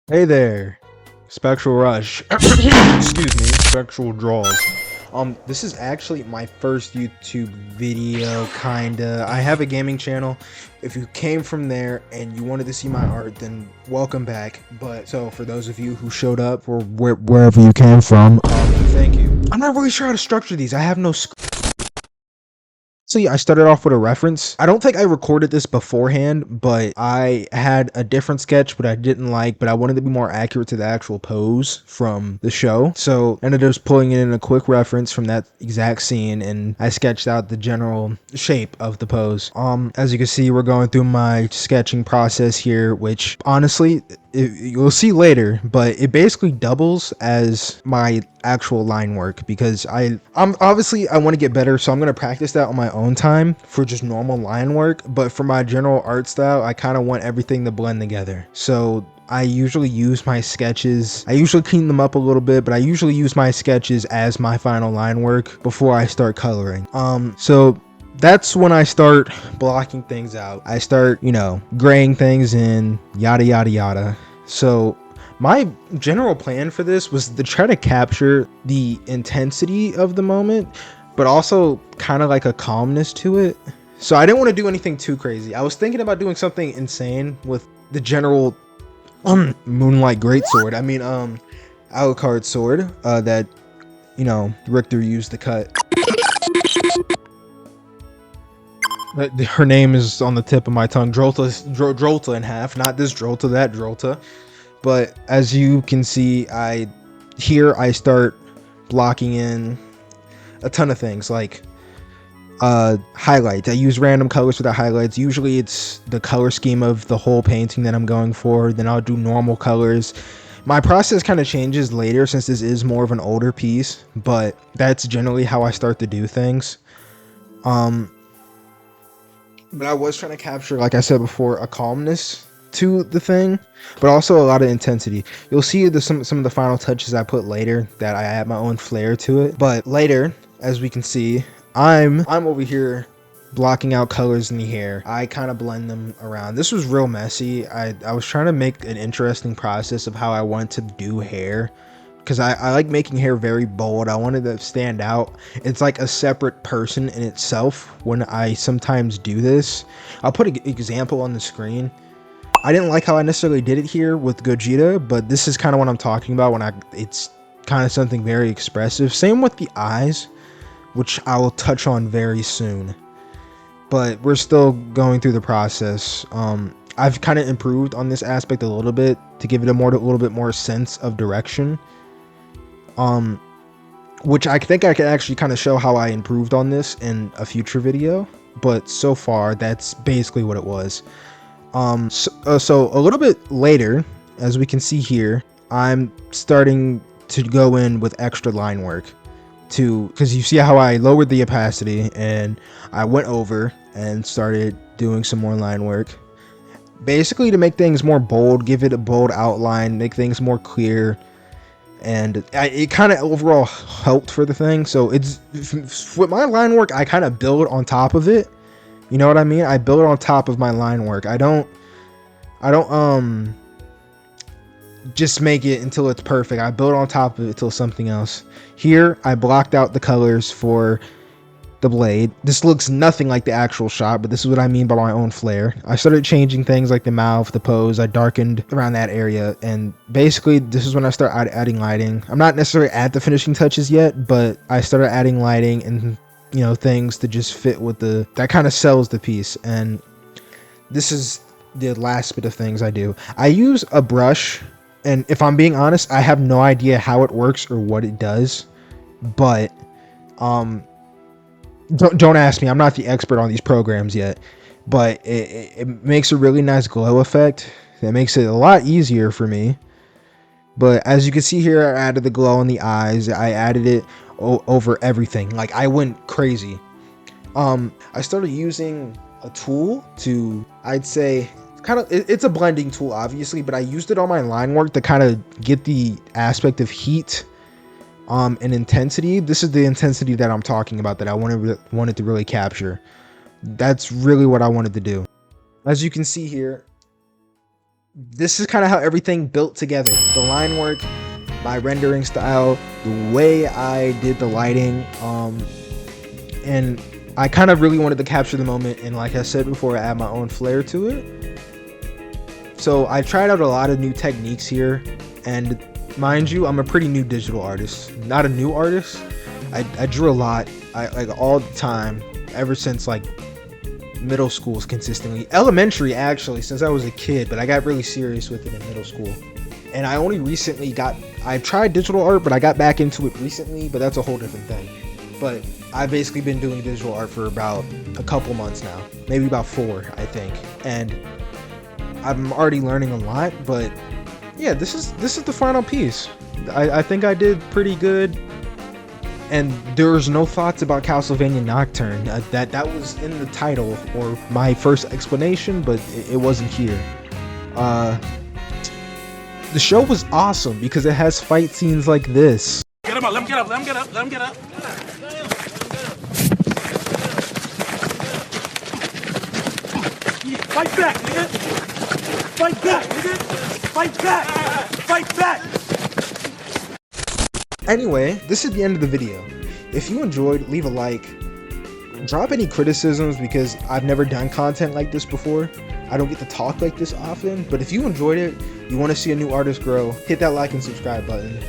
Hey there, Spectral Rush. Excuse me, Spectral Draws. This is actually my first YouTube video, kinda. I have a gaming channel. If you came from there and you wanted to see my art, then welcome back. But so for those of you who showed up or wherever you came from, thank you. I'm not really sure how to structure these. I have no So yeah, I started off with a reference. I don't think I recorded this beforehand, but I had a different sketch but I didn't like, but I wanted to be more accurate to the actual pose from the show. So I ended up just pulling in a quick reference from that exact scene, and I sketched out the general shape of the pose. As you can see, we're going through my sketching process here, which honestly, you'll see later, but it basically doubles as my actual line work because I'm obviously I want to get better, so I'm going to practice that on my own time for just normal line work. But for my general art style, I kind of want everything to blend together. So I usually use my sketches. I usually clean them up a little bit, but I usually use my sketches as my final line work before I start coloring. So that's when I start blocking things out. I start, graying things in, yada yada yada. So my general plan for this was to try to capture the intensity of the moment, but also kind of like a calmness to it. So I didn't want to do anything too crazy. I was thinking about doing something insane with the general Moonlight Greatsword. I mean, Alucard sword that, Richter used to cut. Her name is on the tip of my tongue. Drolta in half. Not this Drolta, that Drolta. But as you can see, I start blocking in a ton of things like highlights. I use random colors for the highlights. Usually it's the color scheme of the whole painting that I'm going for. Then I'll do normal colors. My process kind of changes later since this is more of an older piece, but that's generally how I start to do things. But I was trying to capture, like I said before, a calmness to the thing, but also a lot of intensity. You'll see some of the final touches I put later that I add my own flair to it. But later, as we can see, I'm over here blocking out colors in the hair. I kind of blend them around. This was real messy. I was trying to make an interesting process of how I want to do hair, because I like making hair very bold. I wanted to stand out. It's like a separate person in itself when I sometimes do this. I'll put an example on the screen. I didn't like how I necessarily did it here with Gogeta, but this is kind of what I'm talking about when it's kind of something very expressive. Same with the eyes, which I will touch on very soon. But we're still going through the process. I've kind of improved on this aspect a little bit to give it a little bit more sense of direction. Which I think I can actually kind of show how I improved on this in a future video, but so far that's basically what it was. So a little bit later, as we can see here, I'm starting to go in with extra line work because you see how I lowered the opacity and I went over and started doing some more line work, basically to make things more bold, give it a bold outline, make things more clear. And it kind of overall helped for the thing. So it's with my line work, I kind of build on top of it. You know what I mean? I build on top of my line work. I don't just make it until it's perfect. I build on top of it till something else. Here, I blocked out the colors for the blade. This looks nothing like the actual shot, but this is what I mean by my own flair. I started changing things like the mouth, the pose. I darkened around that area, and basically this is when I start adding lighting. I'm not necessarily at the finishing touches yet, but I started adding lighting and things to just fit with that kind of sells the piece. And this is the last bit of things I do. I use a brush, and if I'm being honest, I have no idea how it works or what it does, but don't ask me. I'm not the expert on these programs yet, but it makes a really nice glow effect that makes it a lot easier for me. But as you can see here, I added the glow in the eyes. I added it over everything. Like, I went crazy. I started using a tool to, I'd say, it's a blending tool, obviously, but I used it on my line work to kind of get the aspect of heat and intensity. This is the intensity that I'm talking about that I wanted to really capture. That's really what I wanted to do. As you can see here, this is kind of how everything built together. The line work, my rendering style, the way I did the lighting, and I kind of really wanted to capture the moment, and like I said before, add my own flair to it. So I tried out a lot of new techniques here, and mind you, I'm a pretty new digital artist. Not a new artist. I drew a lot, like all the time, ever since like middle schools consistently. Elementary actually, since I was a kid, but I got really serious with it in middle school. And I only recently I tried digital art, but I got back into it recently, but that's a whole different thing. But I've basically been doing digital art for about a couple months now, maybe about 4, I think. And I'm already learning a lot, but yeah, this is the final piece. I think I did pretty good. And there's no thoughts about Castlevania Nocturne. That was in the title or my first explanation, but it wasn't here. The show was awesome because it has fight scenes like this. Get him up, let him get up, let him get up, let him get up. Fight back, nigga! Fight back, nigga! Fight back! Fight back! Anyway, this is the end of the video. If you enjoyed, leave a like. Drop any criticisms because I've never done content like this before. I don't get to talk like this often, but if you enjoyed it, you want to see a new artist grow, hit that like and subscribe button.